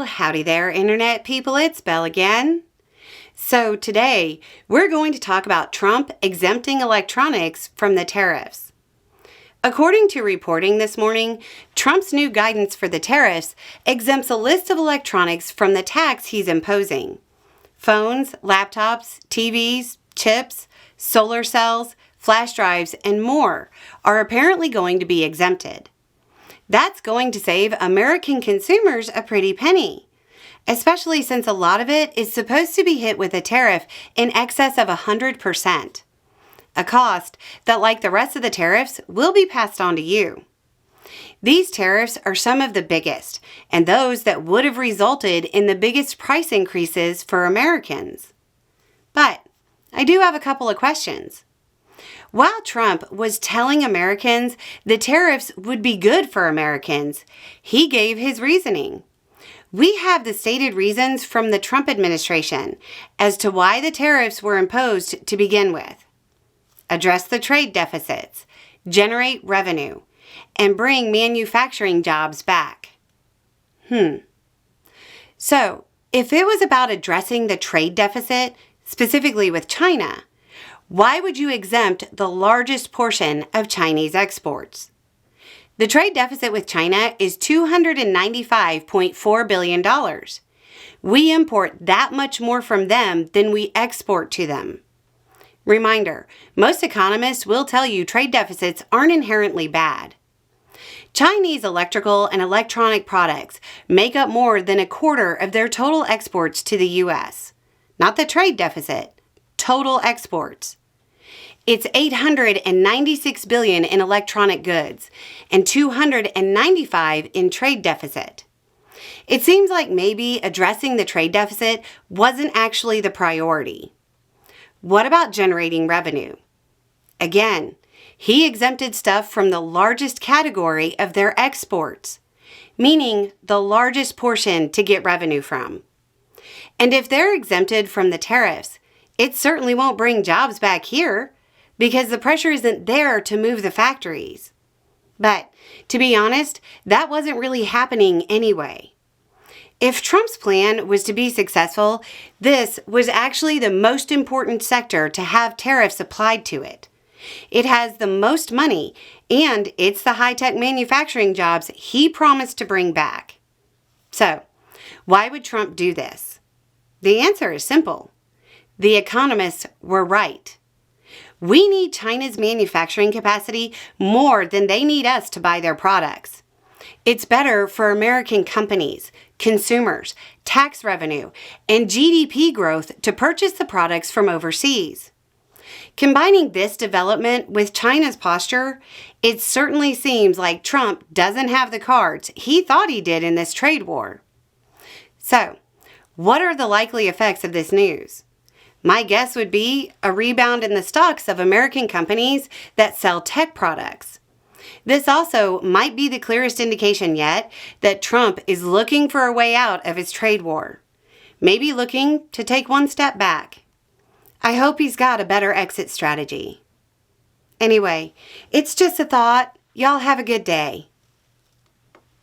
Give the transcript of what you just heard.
Well, howdy there, Internet people. It's Belle again. So today, we're going to talk about Trump exempting electronics from the tariffs. According to reporting this morning, Trump's new guidance for the tariffs exempts a list of electronics from the tax he's imposing. Phones, laptops, TVs, chips, solar cells, flash drives, and more are apparently going to be exempted. That's going to save American consumers a pretty penny, especially since a lot of it is supposed to be hit with a tariff in excess of 100%, a cost that, like the rest of the tariffs, will be passed on to you. These tariffs are some of the biggest, and those that would have resulted in the biggest price increases for Americans. But I do have a couple of questions. While Trump was telling Americans the tariffs would be good for Americans, he gave his reasoning. We have the stated reasons from the Trump administration as to why the tariffs were imposed to begin with. Address the trade deficits, generate revenue, and bring manufacturing jobs back. So, if it was about addressing the trade deficit, specifically with China, why would you exempt the largest portion of Chinese exports? The trade deficit with China is $295.4 billion. We import that much more from them than we export to them. Reminder, most economists will tell you trade deficits aren't inherently bad. Chinese electrical and electronic products make up more than a quarter of their total exports to the U.S. Not the trade deficit, total exports. It's $896 billion in electronic goods and $295 in trade deficit. It seems like maybe addressing the trade deficit wasn't actually the priority. What about generating revenue? Again, he exempted stuff from the largest category of their exports, meaning the largest portion to get revenue from. And if they're exempted from the tariffs, it certainly won't bring jobs back here, because the pressure isn't there to move the factories. But, to be honest, that wasn't really happening anyway. If Trump's plan was to be successful, this was actually the most important sector to have tariffs applied to it. It has the most money, and it's the high-tech manufacturing jobs he promised to bring back. So, why would Trump do this? The answer is simple. The economists were right. We need China's manufacturing capacity more than they need us to buy their products. It's better for American companies, consumers, tax revenue, and GDP growth to purchase the products from overseas. Combining this development with China's posture, it certainly seems like Trump doesn't have the cards he thought he did in this trade war. So, what are the likely effects of this news? My guess would be a rebound in the stocks of American companies that sell tech products. This also might be the clearest indication yet that Trump is looking for a way out of his trade war. Maybe looking to take one step back. I hope he's got a better exit strategy. Anyway, it's just a thought. Y'all have a good day.